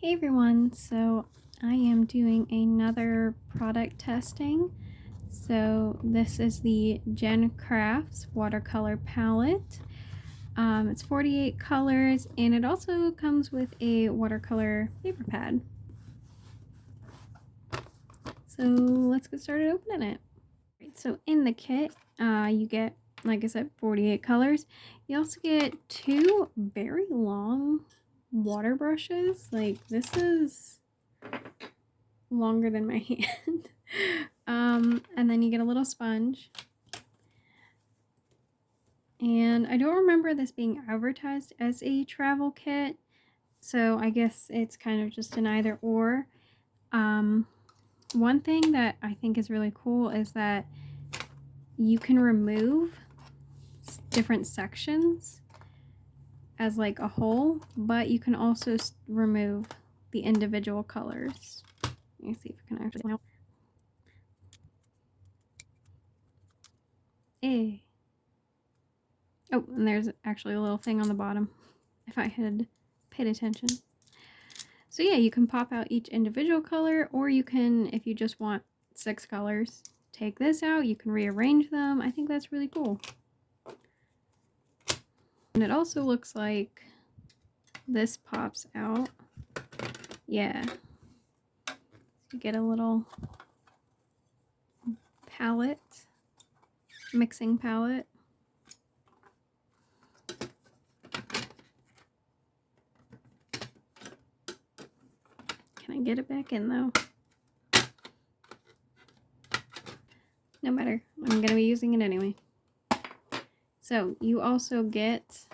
Hey everyone, so I am doing another product testing. So this is the GenCrafts watercolor palette. It's 48 colors and it also comes with a watercolor paper pad. So let's get started opening it. So in the kit, you get, like I said, 48 colors. You also get two very long water brushes. Like this is longer than my hand. And then you get a little sponge. And I don't remember this being advertised as a travel kit, so I guess it's kind of just an either or. One thing that I think is really cool is that you can remove different sections as like a whole, but you can also remove the individual colors. Let me see if I can actually. Oh, and there's actually a little thing on the bottom, if I had paid attention. So yeah, you can pop out each individual color, or you can, if you just want 6 colors, take this out. You can rearrange them. I think that's really cool. And it also looks like this pops out. Yeah. You get a little palette, mixing palette. Can I get it back in though? No matter, I'm gonna be using it anyway. So you also get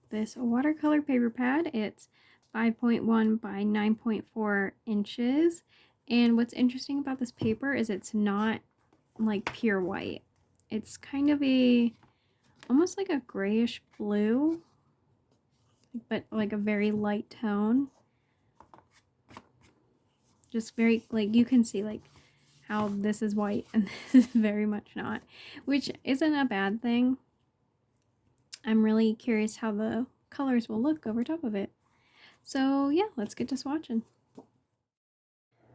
this watercolor paper pad. It's 5.1 by 9.4 inches. And what's interesting about this paper is it's not like pure white. It's kind of almost like a grayish blue, but like a very light tone. Just very, like, you can see like how this is white and this is very much not, which isn't a bad thing. I'm really curious how the colors will look over top of it. So yeah, let's get to swatching.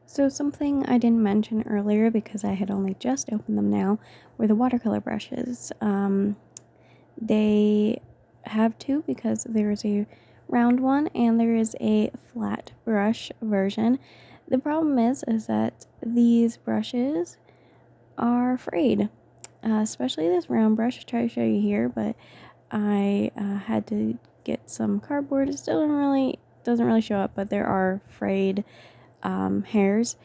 So something I didn't mention earlier because I had only just opened them now were the watercolor brushes. They have two because there is a round one and there is a flat brush version. The problem is that these brushes are frayed, especially this round brush. I'll try to show you here, but I had to get some cardboard. It still doesn't really show up, but there are frayed hairs.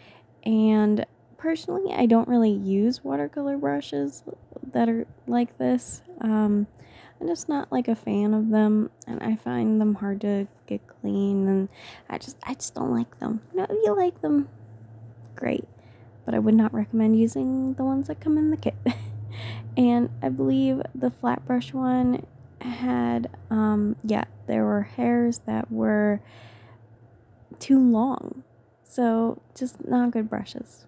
And personally, I don't really use watercolor brushes that are like this. I'm just not like a fan of them, and I find them hard to get clean, and I just don't like them. No, if you like them, great, but I would not recommend using the ones that come in the kit. And I believe the flat brush one had yeah, there were hairs that were too long, so just not good brushes.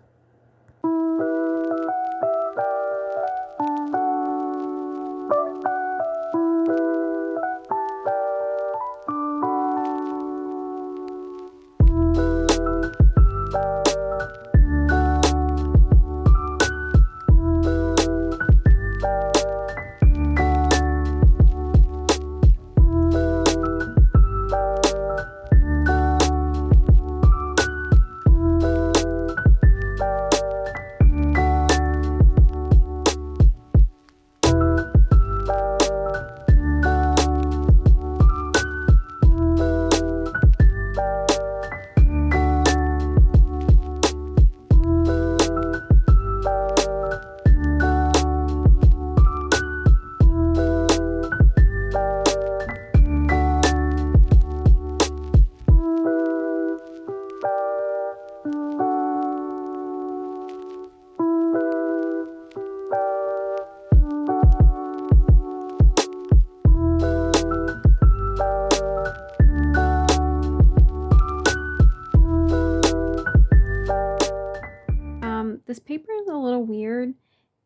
This paper is a little weird.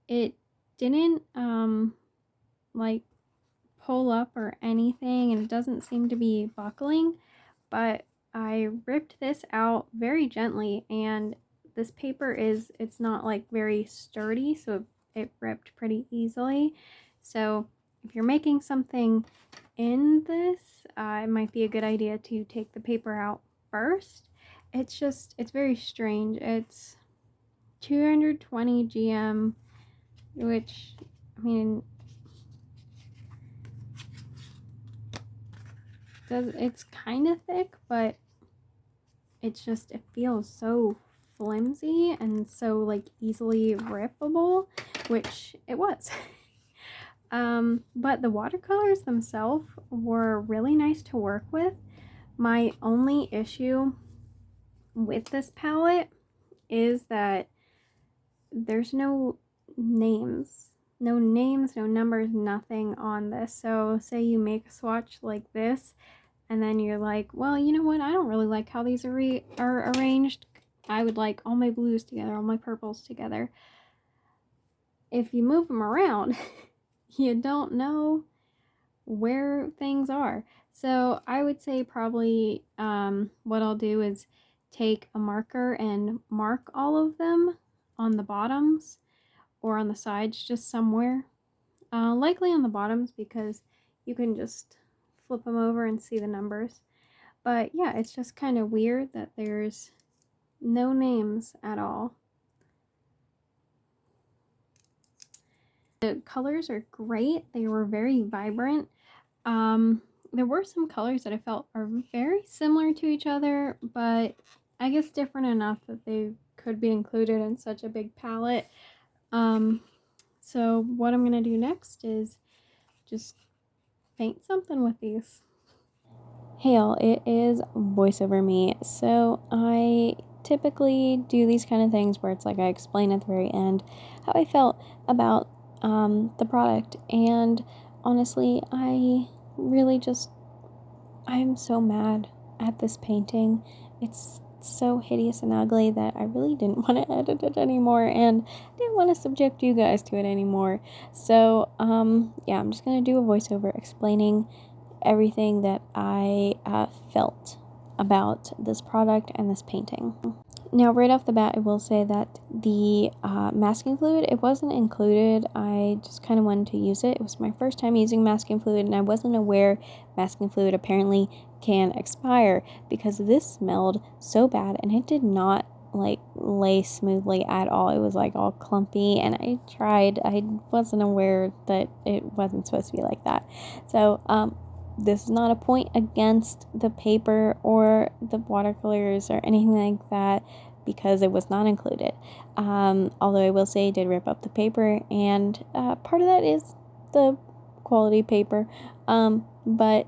It didn't like pull up or anything, and it doesn't seem to be buckling, but I ripped this out very gently, and this paper it's not like very sturdy, so it ripped pretty easily. So if you're making something in this, it might be a good idea to take the paper out first. It's very strange. It's 220 GM, which, I mean, it's kind of thick, but it feels so flimsy and so like easily rippable, which it was. But the watercolors themselves were really nice to work with. My only issue with this palette is that there's no names, no numbers, nothing on this. So say you make a swatch like this, and then you're like, well, you know what, I don't really like how these are arranged. I would like all my blues together, all my purples together. If you move them around, you don't know where things are. So I would say probably what I'll do is take a marker and mark all of them on the bottoms or on the sides, just somewhere. Likely on the bottoms, because you can just flip them over and see the numbers. But yeah, it's just kind of weird that there's no names at all. The colors are great. They were very vibrant. There were some colors that I felt are very similar to each other, but I guess different enough that they could be included in such a big palette. So what I'm gonna do next is just paint something with these. Hey y'all, it is voiceover me. So I typically do these kind of things where it's like I explain at the very end how I felt about the product, and honestly, I'm so mad at this painting. It's so hideous and ugly that I really didn't want to edit it anymore, and didn't want to subject you guys to it anymore. So yeah, I'm just gonna do a voiceover explaining everything that I felt about this product and this painting. Now, right off the bat, I will say that the masking fluid, it wasn't included. I just kind of wanted to use it. It was my first time using masking fluid, and I wasn't aware masking fluid apparently can expire, because this smelled so bad, and it did not like lay smoothly at all. It was like all clumpy, and I wasn't aware that it wasn't supposed to be like that. So this is not a point against the paper or the watercolors or anything like that, because it was not included. Although I will say I did rip up the paper, and part of that is the quality paper. But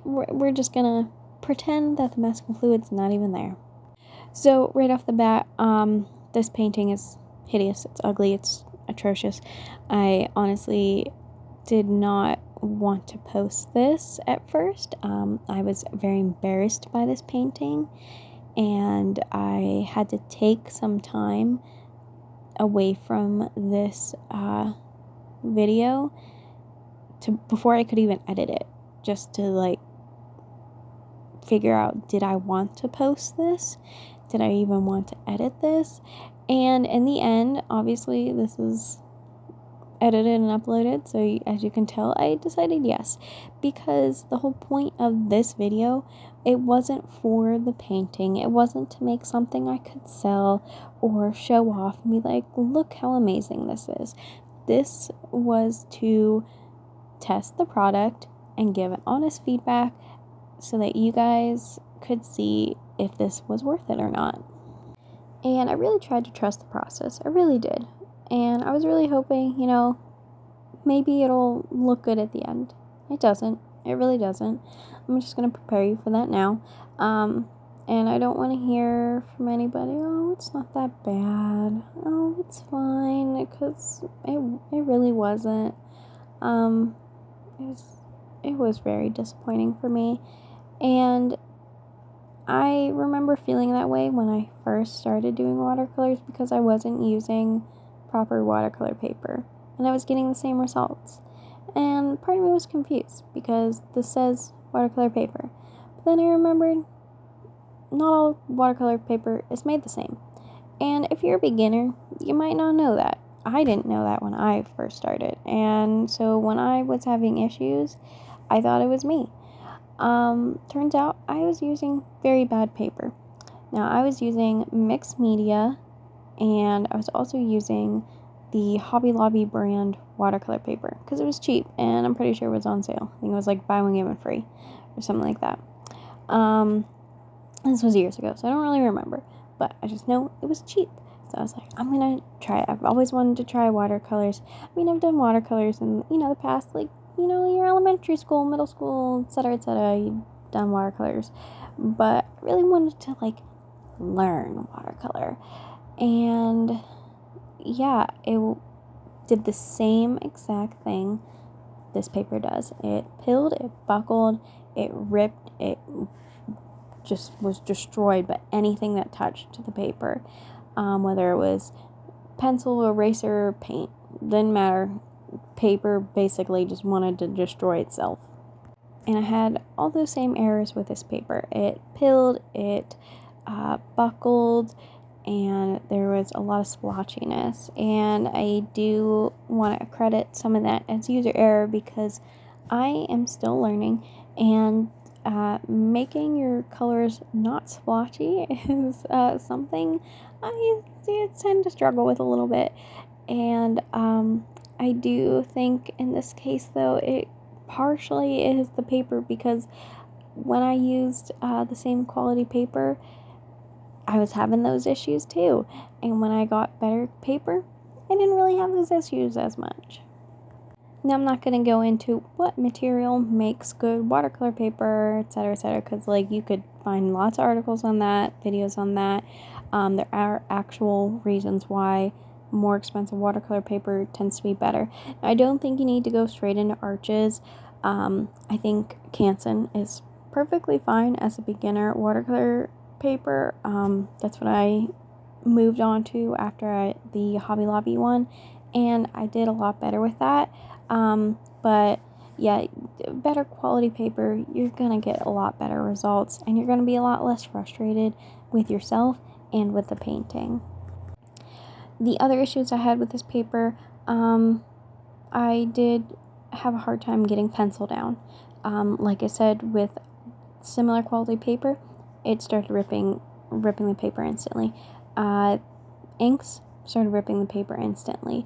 we're just gonna pretend that the masking fluid's not even there. So right off the bat, this painting is hideous. It's ugly. It's atrocious. I honestly did not want to post this at first. I was very embarrassed by this painting, and I had to take some time away from this video before I could even edit it, just to like figure out, did I want to post this? Did I even want to edit this? And in the end, obviously this is edited and uploaded, so as you can tell, I decided yes, because the whole point of this video, it wasn't for the painting. It wasn't to make something I could sell or show off and be like, look how amazing this is. This was to test the product and give an honest feedback so that you guys could see if this was worth it or not. And I really tried to trust the process. I really did. And I was really hoping, maybe it'll look good at the end. It doesn't. It really doesn't. I'm just going to prepare you for that now. And I don't want to hear from anybody, oh, it's not that bad. Oh, it's fine. Because it really wasn't. It was very disappointing for me. And I remember feeling that way when I first started doing watercolors, because I wasn't using proper watercolor paper, and I was getting the same results. And part of me was confused, because this says watercolor paper. But then I remembered, not all watercolor paper is made the same. And if you're a beginner, you might not know that. I didn't know that when I first started. And so when I was having issues, I thought it was me. Turns out I was using very bad paper. Now, I was using mixed media, and I was also using the Hobby Lobby brand watercolor paper because it was cheap, and I'm pretty sure it was on sale. I think it was like buy one, get one free or something like that. This was years ago, so I don't really remember, but I just know it was cheap. So I was like, I'm gonna try it. I've always wanted to try watercolors. I mean, I've done watercolors in, the past, like, your elementary school, middle school, etc., etc. You've done watercolors, but I really wanted to, like, learn watercolor. And yeah, it did the same exact thing this paper does. It pilled, it buckled, it ripped, it just was destroyed by anything that touched the paper, whether it was pencil, eraser, paint, didn't matter. Paper basically just wanted to destroy itself. And I had all those same errors with this paper. It pilled, it buckled, and there was a lot of splotchiness. And I do want to credit some of that as user error because I am still learning, and making your colors not splotchy is something I tend to struggle with a little bit. And I do think in this case, though, it partially is the paper because when I used the same quality paper, I was having those issues too. And when I got better paper, I didn't really have those issues as much. Now, I'm not going to go into what material makes good watercolor paper, etc., because, like, you could find lots of articles on that, videos on that. There are actual reasons why more expensive watercolor paper tends to be better. Now, I don't think you need to go straight into Arches. I think Canson is perfectly fine as a beginner watercolor paper. That's what I moved on to after the Hobby Lobby one, and I did a lot better with that. But yeah, better quality paper, you're gonna get a lot better results, and you're gonna be a lot less frustrated with yourself and with the painting. The other issues I had with this paper, I did have a hard time getting pencil down. Like I said, with similar quality paper, it started ripping the paper instantly. Inks started ripping the paper instantly.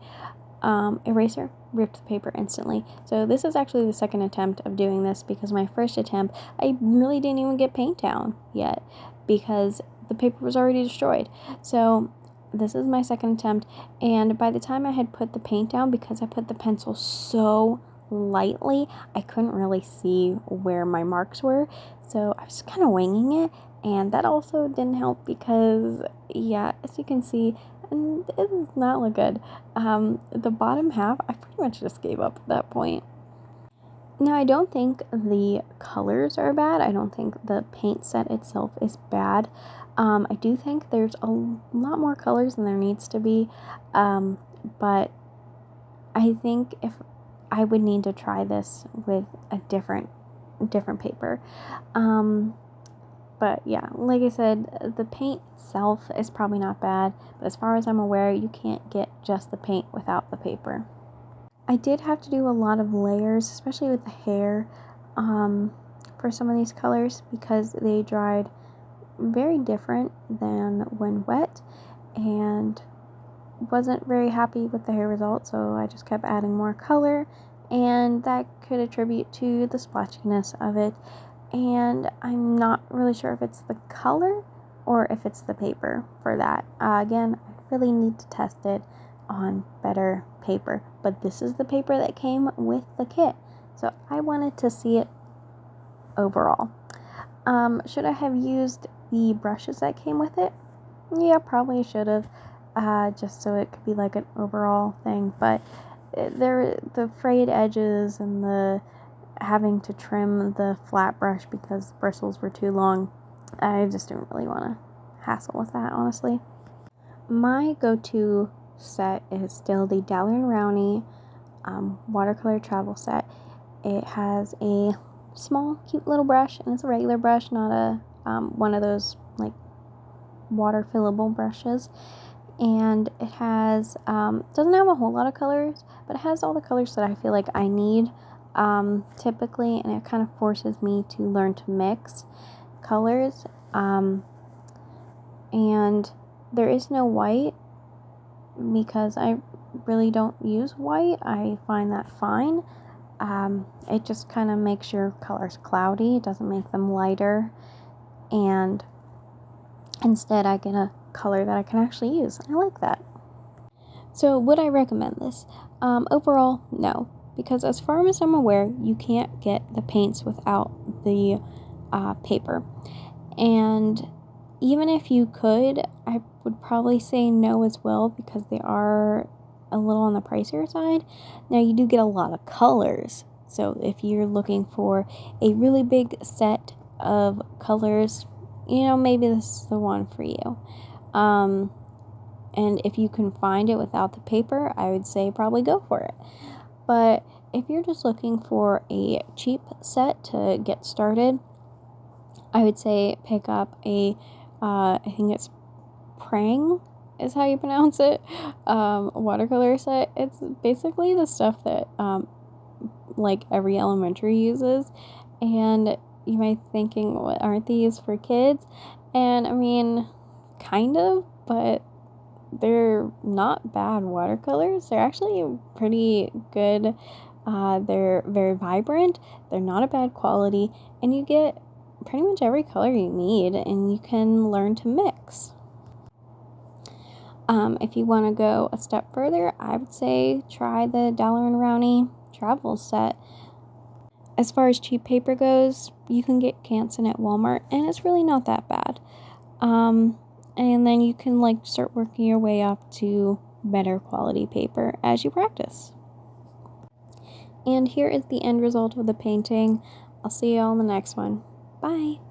Eraser ripped the paper instantly. So this is actually the second attempt of doing this because my first attempt, I really didn't even get paint down yet because the paper was already destroyed. So this is my second attempt, and by the time I had put the paint down, because I put the pencil so lightly, I couldn't really see where my marks were, so I was kind of winging it, and that also didn't help because, yeah, as you can see, and it does not look good. The bottom half, I pretty much just gave up at that point. Now, I don't think the colors are bad. I don't think the paint set itself is bad. I do think there's a lot more colors than there needs to be, but I think if I would need to try this with a different paper. But yeah, like I said, the paint itself is probably not bad, but as far as I'm aware, you can't get just the paint without the paper. I did have to do a lot of layers, especially with the hair, for some of these colors because they dried very different than when wet, and wasn't very happy with the hair result, so I just kept adding more color, and that could attribute to the splotchiness of it. And I'm not really sure if it's the color or if it's the paper for that. Again, I really need to test it on better paper, but this is the paper that came with the kit, so I wanted to see it overall. Should I have used the brushes that came with it? Yeah, probably should have, just so it could be like an overall thing, but the frayed edges and the having to trim the flat brush because the bristles were too long, I just didn't really want to hassle with that, honestly. My go-to set is still the Dowler & Rowney watercolor travel set. It has a small, cute little brush, and it's a regular brush, not a one of those like water fillable brushes, and it has doesn't have a whole lot of colors, but it has all the colors that I feel like I need typically, and it kind of forces me to learn to mix colors. And there is no white because I really don't use white. I find that fine. It just kind of makes your colors cloudy. It doesn't make them lighter, and instead I get a color that I can actually use. I like that. So would I recommend this? Overall, no, because as far as I'm aware, you can't get the paints without the paper. And even if you could, I would probably say no as well, because they are a little on the pricier side. Now, you do get a lot of colors. So if you're looking for a really big set of colors, maybe this is the one for you. And if you can find it without the paper, I would say probably go for it. But if you're just looking for a cheap set to get started, I would say pick up I think it's Prang is how you pronounce it, watercolor set. It's basically the stuff that like every elementary uses, and you might be thinking, what, aren't these for kids? And I mean, kind of, but they're not bad watercolors. They're actually pretty good. They're very vibrant. They're not a bad quality, and you get pretty much every color you need, and you can learn to mix. If you want to go a step further, I would say try the Dollar and Rowney travel set. As far as cheap paper goes, you can get Canson at Walmart, and it's really not that bad. And then you can start working your way up to better quality paper as you practice. And here is the end result of the painting. I'll see you all in the next one. Bye!